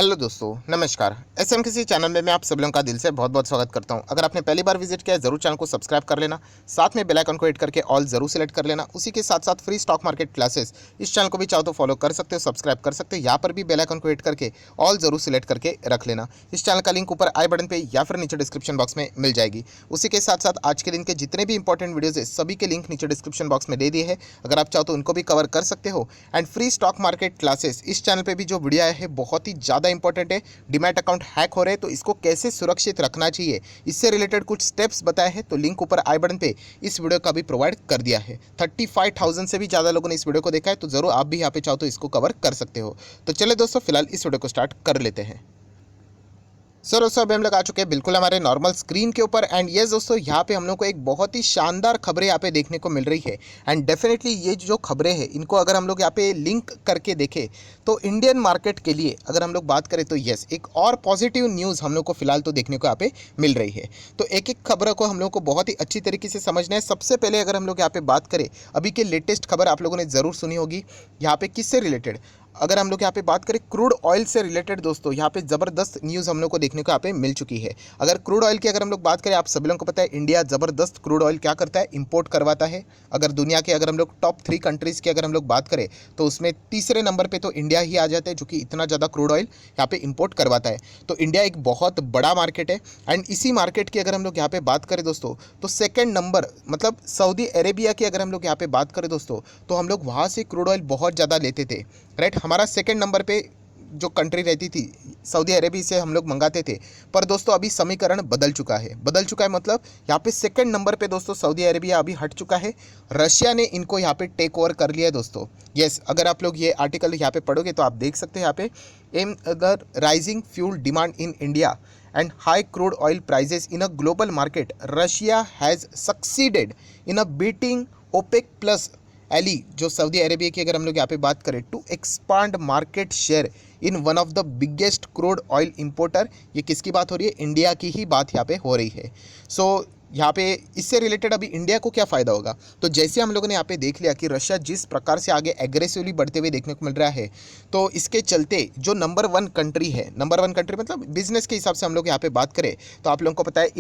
Hello दोस्तों, नमस्कार। SM किसी चैनल में मैं आप सभी लोगों का दिल से बहुत बहुत स्वागत करता हूं। अगर आपने पहली बार विजिट किया है ज़रूर चैनल को सब्सक्राइब कर लेना, साथ में बेल आइकन को हिट करके ऑल ज़रूर सेलेक्ट कर लेना। उसी के साथ साथ फ्री स्टॉक मार्केट क्लासेस इस चैनल को भी चाहो तो फॉलो कर सकते हो, सब्सक्राइब कर सकते हो। यहाँ पर भी बेल आइकन को हिट करके ऑल ज़रूर सेलेक्ट करके रख लेना। इस चैनल का लिंक ऊपर आई बटन पर या फिर नीचे डिस्क्रिप्शन बॉक्स में मिल जाएगी। उसी के साथ साथ आज के दिन के जितने भी इंपॉर्टेंट वीडियोज़ है सभी के लिंक नीचे डिस्क्रिप्शन बॉक्स में दे दिए हैं। अगर आप चाहो तो उनको भी कवर कर सकते हो। And free stock market classes इस चैनल पर भी जो वीडियो आया है बहुत ही ज़्यादा इंपॉर्टेंट है। डीमैट अकाउंट हैक हो रहे हैं तो इसको कैसे सुरक्षित रखना चाहिए, इससे रिलेटेड कुछ स्टेप्स बताए हैं। तो लिंक ऊपर आई बटन पे इस वीडियो का भी प्रोवाइड कर दिया है। 35,000 से भी ज़्यादा लोगों ने इस वीडियो को देखा है, तो ज़रूर आप भी यहाँ पे चाहो तो इसको कवर कर सकते हो। तो चले दोस्तों, फिलहाल इस वीडियो को स्टार्ट कर लेते हैं। सर दोस्तों अभी हम लोग आ चुके हैं बिल्कुल हमारे नॉर्मल स्क्रीन के ऊपर। एंड ये दोस्तों यहाँ पे हम लोग को एक बहुत ही शानदार खबरें यहाँ पे देखने को मिल रही है। एंड डेफिनेटली ये जो खबरें हैं इनको अगर हम लोग यहाँ पे लिंक करके देखें तो इंडियन मार्केट के लिए अगर हम लोग बात करें तो यस, एक और पॉजिटिव न्यूज़ हम लोग को फिलहाल तो देखने को यहाँ पे मिल रही है। तो एक एक खबरों को हम लोग को बहुत ही अच्छी तरीके से समझना है। सबसे पहले अगर हम लोग यहाँ पे बात करें, अभी के लेटेस्ट खबर आप लोगों ने ज़रूर सुनी होगी। यहाँ पे किससे रिलेटेड, अगर हम लोग यहाँ पे बात करें क्रूड ऑयल से रिलेटेड, दोस्तों यहाँ पे ज़बरदस्त न्यूज़ हम लोग को देखने को यहाँ पे मिल चुकी है। अगर क्रूड ऑयल की अगर हम लोग बात करें, आप सभी लोगों को पता है इंडिया ज़बरदस्त क्रूड ऑयल क्या करता है, इंपोर्ट करवाता है। अगर दुनिया के अगर हम लोग टॉप 3 कंट्रीज़ की अगर हम लोग बात करें तो उसमें तीसरे नंबर पर तो इंडिया ही आ जाता है, जो कि इतना ज़्यादा क्रूड ऑयल यहाँ पे इंपोर्ट करवाता है। तो इंडिया एक बहुत बड़ा मार्केट है। एंड इसी मार्केट की अगर हम लोग यहाँ पे बात करें दोस्तों, तो सेकेंड नंबर मतलब सऊदी अरेबिया की अगर हम लोग यहाँ पे बात करें दोस्तों, तो हम लोग वहाँ से क्रूड ऑयल बहुत ज़्यादा लेते थे, राइट। हमारा सेकंड नंबर पे जो कंट्री रहती थी सऊदी अरेबिया से हम लोग मंगाते थे। पर दोस्तों अभी समीकरण बदल चुका है, मतलब यहाँ पे सेकंड नंबर पे दोस्तों सऊदी अरेबिया अभी हट चुका है। रशिया ने इनको यहाँ पे टेक ओवर कर लिया है दोस्तों। यस, अगर आप लोग ये आर्टिकल यहाँ पे पढ़ोगे तो आप देख सकते हैं यहाँ पे एम अगर rising fuel demand in India and high crude oil prices in a global market, Russia has succeeded in a beating OPEC plus ally, जो सऊदी अरेबिया की अगर हम लोग यहाँ पे बात करें, to expand market share in one of the biggest crude oil importer. ये किसकी बात हो रही है, इंडिया की ही बात यहाँ पे हो रही है। सो यहाँ पे इससे रिलेटेड अभी इंडिया को क्या फ़ायदा होगा, तो जैसे हम लोगों ने यहाँ पे देख लिया कि रशिया जिस प्रकार से आगे एग्रेसिवली बढ़ते हुए देखने को मिल रहा है, तो इसके चलते जो नंबर 1 कंट्री है, नंबर 1 कंट्री मतलब बिजनेस के हिसाब से हम लोग यहाँ पे बात करें तो आप लोगों को पता है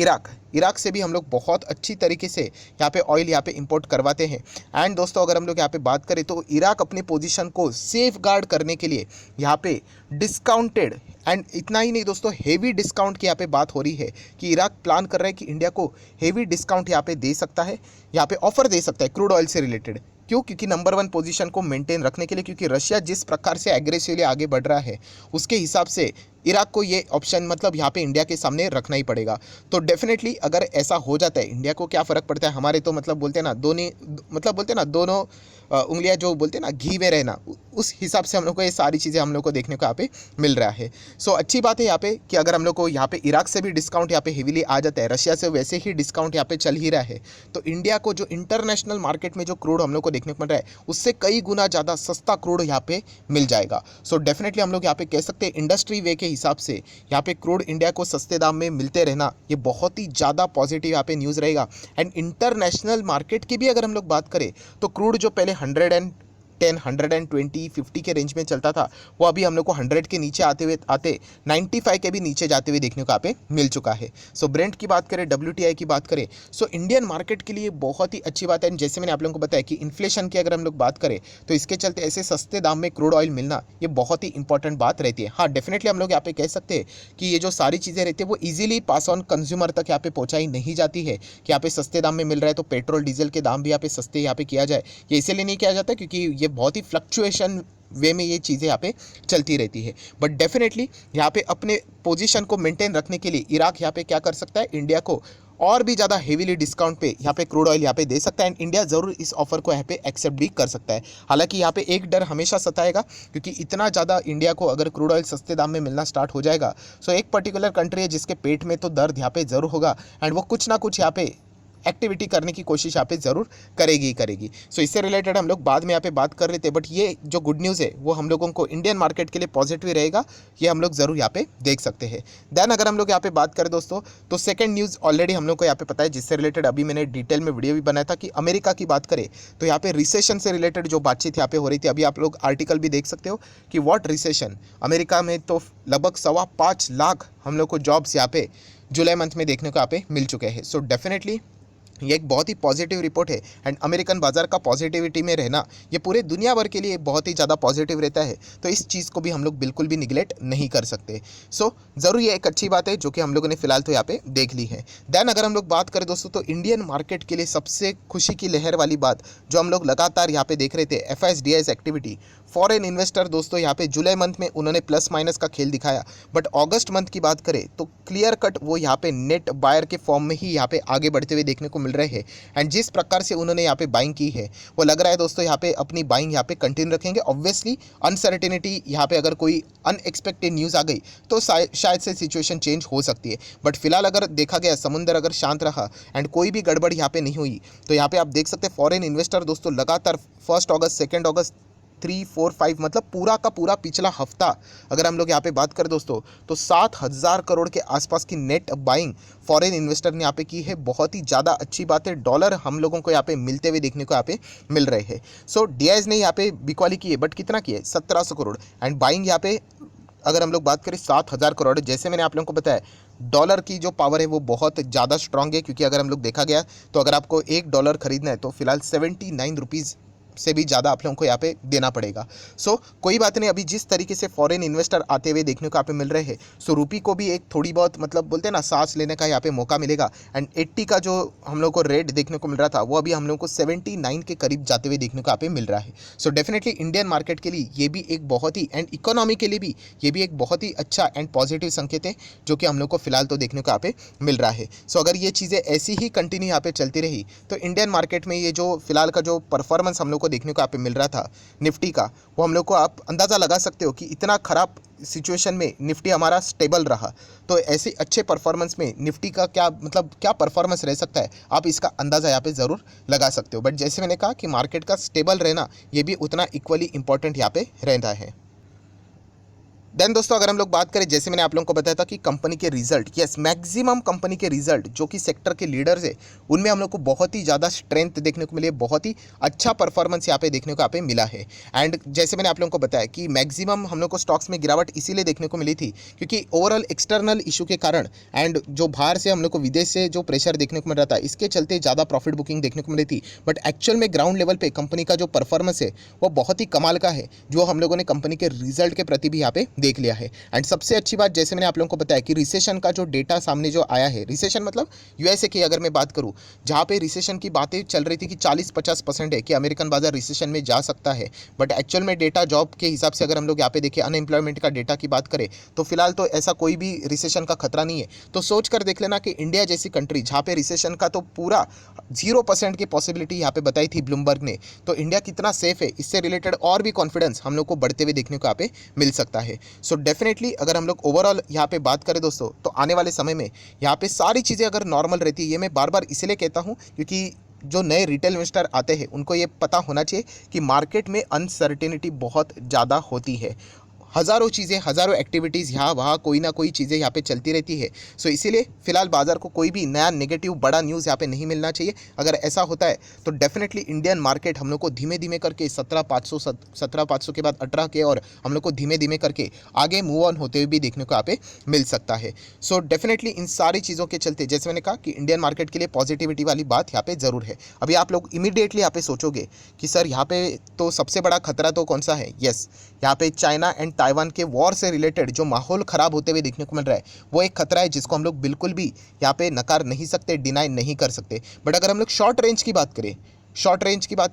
इराक से भी हम लोग बहुत अच्छी तरीके से यहाँ पे ऑयल यहाँ पे इंपोर्ट करवाते हैं। एंड दोस्तों अगर हम लोग यहाँ पे बात करें तो इराक अपनी पोजीशन को सेफ गार्ड करने के लिए यहाँ पे डिस्काउंटेड, एंड इतना ही नहीं दोस्तों, हेवी डिस्काउंट की यहाँ पे बात हो रही है कि इराक प्लान कर रहा है कि इंडिया को हेवी डिस्काउंट यहाँ पे दे सकता है, यहाँ पे ऑफर दे सकता है क्रूड ऑयल से रिलेटेड। क्यों? क्योंकि नंबर 1 पोजीशन को मेंटेन रखने के लिए, क्योंकि रशिया जिस प्रकार से एग्रेसिवली आगे बढ़ रहा है उसके हिसाब से इराक को ये ऑप्शन मतलब यहाँ पे इंडिया के सामने रखना ही पड़ेगा। तो डेफिनेटली अगर ऐसा हो जाता है, इंडिया को क्या फ़र्क पड़ता है, हमारे तो मतलब बोलते हैं ना दोनों उंगलियां जो बोलते हैं ना घी में रहना, उस हिसाब से हम लोग को ये सारी चीज़ें हम लोग को देखने को यहाँ पे मिल रहा है। सो अच्छी बात है यहाँ पे कि अगर हम लोग को यहाँ पे इराक से भी डिस्काउंट यहाँ पे हेवीली आ जाता है, रशिया से वैसे ही डिस्काउंट यहाँ पे चल ही रहा है, तो इंडिया को जो इंटरनेशनल मार्केट में जो क्रूड हम लोग को देखने को मिल रहा है उससे कई गुना ज़्यादा सस्ता क्रूड यहाँ पे मिल जाएगा। सो डेफिनेटली हम लोग यहाँ पे कह सकते हैं इंडस्ट्री वे के हिसाब से यहाँ पे क्रूड इंडिया को सस्ते दाम में मिलते रहना ये बहुत ही ज़्यादा पॉजिटिव यहाँ पे न्यूज़ रहेगा। एंड इंटरनेशनल मार्केट की भी अगर हम लोग बात करें तो क्रूड जो पहले 110, 120, 50 के रेंज में चलता था, वो अभी हम लोग को 100 के नीचे आते 95 के भी नीचे जाते हुए देखने को यहाँ पे मिल चुका है। सो ब्रेंट की बात करें, WTI की बात करें, सो इंडियन मार्केट के लिए बहुत ही अच्छी बात है। जैसे मैंने आप लोगों को बताया कि इन्फ्लेशन की अगर हम लोग बात करें तो इसके चलते ऐसे सस्ते दाम में क्रूड ऑयल मिलना ये बहुत ही इंपॉर्टेंट बात रहती है। हाँ, डेफिनेटली हम लोग यहाँ पे कह सकते हैं कि ये जो सारी चीज़ें रहती है वो ईजिली पास ऑन कंज्यूमर तक यहाँ पे पहुँचाई नहीं जाती है कि यहाँ पे सस्ते दाम में मिल रहा है तो पेट्रोल डीजल के दाम भी यहाँ पे सस्ते यहाँ पे किया जाए। ये इसीलिए नहीं किया जाता क्योंकि ये बहुत ही फ्लक्चुएशन वे में ये चीज़ें यहाँ पे चलती रहती है। बट डेफिनेटली यहाँ पे अपने पोजीशन को मेंटेन रखने के लिए इराक यहाँ पे क्या कर सकता है, इंडिया को और भी ज़्यादा हेवीली डिस्काउंट पे यहाँ पे क्रूड ऑयल यहाँ पे दे सकता है। एंड इंडिया ज़रूर इस ऑफर को यहाँ पे एक्सेप्ट भी कर सकता है। हालांकि यहाँ पे एक डर हमेशा सताएगा, क्योंकि इतना ज़्यादा इंडिया को अगर क्रूड ऑयल सस्ते दाम में मिलना स्टार्ट हो जाएगा, सो एक पर्टिकुलर कंट्री है जिसके पेट में तो दर्द यहाँ पे ज़रूर होगा, एंड वो कुछ ना कुछ यहाँ पे एक्टिविटी करने की कोशिश यहाँ पे ज़रूर करेगी ही करेगी। सो इससे रिलेटेड हम लोग बाद में यहाँ पे बात कर रहे थे, बट ये जो गुड न्यूज़ है वो हम लोगों को इंडियन मार्केट के लिए पॉजिटिव रहेगा, ये हम लोग ज़रूर यहाँ पे देख सकते हैं। देन अगर हम लोग यहाँ पे बात करें दोस्तों, तो सेकंड न्यूज़ ऑलरेडी हम लोग को यहाँ पे पता है, जिससे रिलेटेड अभी मैंने डिटेल में वीडियो भी बनाया था कि अमेरिका की बात करें तो यहाँ पे रिसेशन से रिलेटेड जो बातचीत यहाँ पे हो रही थी, अभी आप लोग आर्टिकल भी देख सकते हो कि व्हाट रिसेशन। अमेरिका में तो लगभग 5.25 लाख हम लोग को जॉब्स यहाँ पे जुलाई मंथ में देखने को यहाँ पे मिल चुके हैं। सो डेफिनेटली ये एक बहुत ही पॉजिटिव रिपोर्ट है एंड अमेरिकन बाजार का पॉजिटिविटी में रहना ये पूरे दुनिया भर के लिए बहुत ही ज़्यादा पॉजिटिव रहता है, तो इस चीज़ को भी हम लोग बिल्कुल भी निगलेक्ट नहीं कर सकते। सो ज़रूर ये एक अच्छी बात है जो कि हम लोगों ने फिलहाल तो यहाँ पे देख ली है। देन अगर हम लोग बात करें दोस्तों, तो इंडियन मार्केट के लिए सबसे खुशी की लहर वाली बात जो हम लोग लगातार यहाँ पे देख रहे थे, FIDIs एक्टिविटी, फॉरेन इन्वेस्टर दोस्तों यहाँ पे जुलाई मंथ में उन्होंने प्लस माइनस का खेल दिखाया, बट अगस्त मंथ की बात करें तो क्लियर कट वो यहाँ पे नेट बायर के फॉर्म में ही यहाँ पे आगे बढ़ते हुए देखने को मिल रहे हैं। एंड जिस प्रकार से उन्होंने यहाँ पे बाइंग की है वो लग रहा है दोस्तों यहाँ पे अपनी बाइंग यहाँ पे कंटिन्यू रखेंगे। ऑब्वियसली अनसर्टेनिटी यहाँ पे अगर कोई अनएक्सपेक्टेड न्यूज़ आ गई तो शायद से सिचुएशन चेंज हो सकती है, बट फिलहाल अगर देखा गया समुंदर अगर शांत रहा एंड कोई भी गड़बड़ यहाँ पे नहीं हुई तो यहाँ पे आप देख सकते हैं फॉरेन इन्वेस्टर दोस्तों लगातार 1 अगस्त 2 अगस्त 3, 4, 5 मतलब पूरा का पूरा पिछला हफ्ता अगर हम लोग यहाँ पे बात करें दोस्तों तो 7,000 करोड़ के आसपास की नेट बाइंग फॉरेन इन्वेस्टर ने यहाँ पे की है। बहुत ही ज़्यादा अच्छी बात है, डॉलर हम लोगों को यहाँ पे मिलते हुए देखने को यहाँ पे मिल रहे हैं। सो DIs ने यहाँ पे बिकवाली की है, बट कितना की है, 1700 करोड़ एंड बाइंग यहाँ पे अगर हम लोग बात करें 7,000 करोड़। जैसे मैंने आप लोगों को बताया डॉलर की जो पावर है वो बहुत ज़्यादा स्ट्रांग है, क्योंकि अगर हम लोग देखा गया तो अगर आपको $1 खरीदना है तो फिलहाल 79 रुपीज़ से भी ज़्यादा आप लोगों को यहाँ पे देना पड़ेगा। सो कोई बात नहीं, अभी जिस तरीके से फॉरेन इन्वेस्टर आते हुए देखने को यहाँ पे मिल रहे हैं, सो रूपी को भी एक थोड़ी बहुत मतलब बोलते हैं ना सांस लेने का यहाँ पे मौका मिलेगा। एंड 80 का जो हम लोग को रेट देखने को मिल रहा था वो अभी हम लोग को 79 के करीब जाते हुए देखने को यहाँ पे मिल रहा है। सो डेफिनेटली इंडियन मार्केट के लिए ये भी एक बहुत ही एंड इकोनॉमी के लिए भी ये भी एक बहुत ही अच्छा एंड पॉजिटिव संकेत है जो कि हम लोग को फिलहाल तो देखने को यहाँ पे मिल रहा है। सो अगर ये चीज़ें ऐसी ही कंटिन्यू यहाँ पे चलती रही तो इंडियन मार्केट में ये जो फिलहाल का जो परफॉर्मेंस हम लोग को देखने को यहाँ पे मिल रहा था निफ्टी का, वो हम लोग को आप अंदाज़ा लगा सकते हो कि इतना खराब सिचुएशन में निफ्टी हमारा स्टेबल रहा, तो ऐसे अच्छे परफॉर्मेंस में निफ्टी का क्या मतलब क्या परफॉर्मेंस रह सकता है आप इसका अंदाज़ा यहाँ पे ज़रूर लगा सकते हो। बट जैसे मैंने कहा कि मार्केट का स्टेबल रहना ये भी उतना इक्वली इंपॉर्टेंट यहाँ पे रहता है। देन दोस्तों अगर हम लोग बात करें, जैसे मैंने आप लोगों को बताया था कि कंपनी के रिजल्ट, यस मैक्सिमम कंपनी के रिजल्ट जो कि सेक्टर के लीडर्स है उनमें हम लोग को बहुत ही ज़्यादा स्ट्रेंथ देखने को मिली है, बहुत ही अच्छा परफॉर्मेंस यहाँ पे देखने को यहाँ पे मिला है। एंड जैसे मैंने आप लोगों को बताया कि मैक्सिमम हम लोग को स्टॉक्स में गिरावट इसीलिए देखने को मिली थी क्योंकि ओवरऑल एक्सटर्नल इशू के कारण एंड जो बाहर से हम लोग को विदेश से जो प्रेशर देखने को मिल रहा था इसके चलते ज़्यादा प्रॉफिट बुकिंग देखने को मिली थी। बट एक्चुअल में ग्राउंड लेवल पर कंपनी का जो परफॉर्मेंस है वो बहुत ही कमाल का है, जो हम लोगों ने कंपनी के रिजल्ट के प्रति भी यहाँ पे देख लिया है। एंड सबसे अच्छी बात जैसे मैंने आप लोगों को बताया कि रिसेशन का जो डेटा सामने जो आया है, रिसेशन मतलब यूएसए की अगर मैं बात करूं जहां पे रिसेशन की बातें चल रही थी कि 40-50% है कि अमेरिकन बाजार रिसेशन में जा सकता है, बट एक्चुअल में डेटा जॉब के हिसाब से अगर हम लोग यहाँ पे देखें अनएम्प्लॉयमेंट का डेटा की बात करें तो फिलहाल तो ऐसा कोई भी रिसेशन का खतरा नहीं है। तो सोच कर देख लेना कि इंडिया जैसी कंट्री जहाँ पे रिसेशन का तो पूरा 0% की पॉसिबिलिटी यहाँ पे बताई थी ब्लूमबर्ग ने, तो इंडिया कितना सेफ है इससे रिलेटेड और भी कॉन्फिडेंस हम लोग को बढ़ते हुए देखने को यहाँ पे मिल सकता है। सो डेफिनेटली अगर हम लोग ओवरऑल यहाँ पे बात करें दोस्तों तो आने वाले समय में यहाँ पे सारी चीज़ें अगर नॉर्मल रहती है, ये मैं बार बार इसलिए कहता हूँ क्योंकि जो नए रिटेल इन्वेस्टर आते हैं उनको ये पता होना चाहिए कि मार्केट में अनसर्टेनिटी बहुत ज़्यादा होती है, हज़ारों चीज़ें हज़ारों एक्टिविटीज़ यहाँ वहाँ कोई ना कोई चीज़ें यहाँ पे चलती रहती है। सो इसीलिए फ़िलहाल बाज़ार को कोई भी नया नेगेटिव बड़ा न्यूज़ यहाँ पे नहीं मिलना चाहिए। अगर ऐसा होता है तो डेफिनेटली इंडियन मार्केट हम लोग को धीमे धीमे करके 17,500 के बाद 18 के और हम लोग को धीमे धीमे करके आगे मूव ऑन होते हुए भी देखने को यहाँ पे मिल सकता है। सो डेफिनेटली इन सारी चीज़ों के चलते जैसे मैंने कहा कि इंडियन मार्केट के लिए पॉजिटिविटी वाली बात यहाँ पे ज़रूर है। अभी आप लोग इमीडिएटली यहाँ पे सोचोगे कि सर यहाँ पे तो सबसे बड़ा खतरा तो कौन सा है, यस यहाँ पे चाइना एंड ताइवान के वॉर से रिलेटेड जो माहौल ख़राब होते हुए देखने को मिल रहा है वो एक खतरा है जिसको हम लोग बिल्कुल भी यहाँ पे नकार नहीं सकते, डिनाई नहीं कर सकते। बट अगर हम लोग शॉर्ट रेंज की बात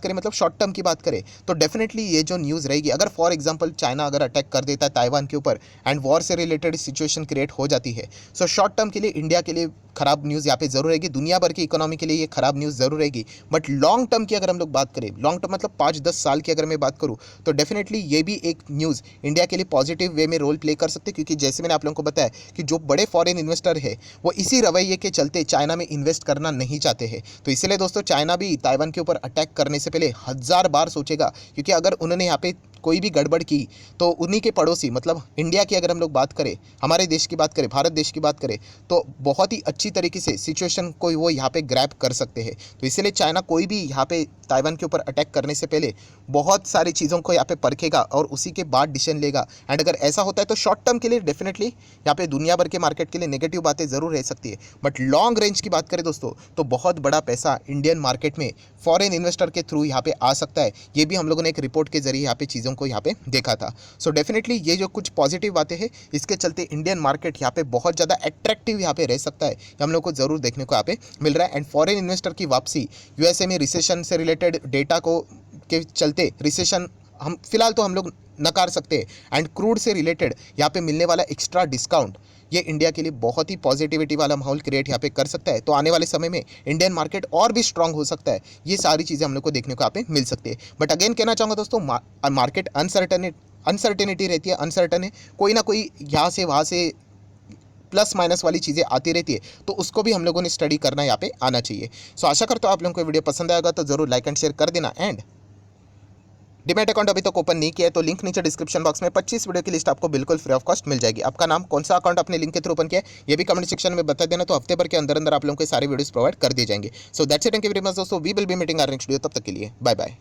करें मतलब शॉर्ट टर्म की बात करें तो डेफिनेटली ये जो न्यूज़ रहेगी, अगर फॉर एग्जांपल चाइना अगर अटैक कर देता है ताइवान के ऊपर एंड वॉर से रिलेटेड सिचुएशन क्रिएट हो जाती है, सो शॉर्ट टर्म के लिए इंडिया के लिए खराब न्यूज़ यहाँ पे ज़रूर रहेगी, दुनिया भर की इकोनॉमी के लिए ये खराब न्यूज़ ज़रूर रहेगी। बट लॉन्ग टर्म की अगर हम लोग बात करें, लॉन्ग टर्म मतलब 5-10 साल की अगर मैं बात करूँ, तो डेफिनेटली ये भी एक न्यूज़ इंडिया के लिए पॉजिटिव वे में रोल प्ले कर सकते हैं, क्योंकि जैसे मैंने आप लोगों को बताया कि जो बड़े फॉरेन इन्वेस्टर है वो इसी रवैये के चलते चाइना में इन्वेस्ट करना नहीं चाहते हैं। तो इसलिए दोस्तों चाइना भी ताइवान के ऊपर अटैक करने से पहले 1000 बार सोचेगा, क्योंकि अगर उन्होंने यहाँ पे कोई भी गड़बड़ की तो उन्हीं के पड़ोसी मतलब इंडिया की अगर हम लोग बात करें, हमारे देश की बात करें, भारत देश की बात करें, तो बहुत ही अच्छी तरीके से सिचुएशन को वो यहाँ पे ग्रैब कर सकते हैं। तो इसलिए चाइना कोई भी यहाँ पे ताइवान के ऊपर अटैक करने से पहले बहुत सारी चीज़ों को यहाँ पे परखेगा और उसी के बाद डिसीजन लेगा। एंड अगर ऐसा होता है तो शॉर्ट टर्म के लिए डेफिनेटली यहाँ पे दुनिया भर के मार्केट के लिए नेगेटिव बातें ज़रूर रह सकती है, बट लॉन्ग रेंज की बात करें दोस्तों तो बहुत बड़ा पैसा इंडियन मार्केट में फॉरेन इन्वेस्टर के थ्रू यहाँ पे आ सकता है। ये भी हम लोगों ने एक रिपोर्ट के जरिए यहाँ पे चीज़ों को यहाँ पे देखा था। सो डेफिनेटली ये जो कुछ पॉजिटिव बातें हैं, इसके चलते इंडियन मार्केट यहाँ पे बहुत ज़्यादा अट्रैक्टिव यहाँ पे रह सकता है, ये हम लोग को ज़रूर देखने को यहाँ पे मिल रहा है। एंड फॉरेन इन्वेस्टर की वापसी, यूएसए में रिसेशन से रिलेटेड डेटा को के चलते रिसेशन हम फिलहाल तो हम लोग नकार सकते हैं, एंड क्रूड से रिलेटेड यहाँ पे मिलने वाला एक्स्ट्रा डिस्काउंट ये इंडिया के लिए बहुत ही पॉजिटिविटी वाला माहौल क्रिएट यहाँ पे कर सकता है। तो आने वाले समय में इंडियन मार्केट और भी स्ट्रांग हो सकता है। ये सारी चीज़ें हम लोग को देखने को यहाँ पे मिल सकती है। बट अगेन कहना चाहूँगा दोस्तों, मार्केट अनसर्टेनिटी रहती है, अनसर्टन है, कोई ना कोई यहाँ से वहाँ से प्लस माइनस वाली चीज़ें आती रहती है, तो उसको भी हम लोगों ने स्टडी करना यहाँ पे आना चाहिए। सो आशा करता हूँ आप लोगों को वीडियो पसंद आएगा, तो जरूर लाइक एंड शेयर कर देना। एंड डिमैट अकाउंट अभी तक ओपन नहीं किया है तो लिंक नीचे डिस्क्रिप्शन बॉक्स में 25 वीडियो की लिस्ट आपको बिल्कुल फ्री ऑफ कॉस्ट मिल जाएगी। आपका नाम, कौन सा अकाउंट अपने लिंक के थ्रू ओपन किया है, ये भी कमेंट सेक्शन में बता देना, तो हफ्ते भर के अंदर अंदर आप लोगों को सारे वीडियोस प्रोवाइड कर दिए जाएंगे। So that's it, thank you very much दोस्तों, we will be meeting our next video. तब तक के लिए बाय बाय।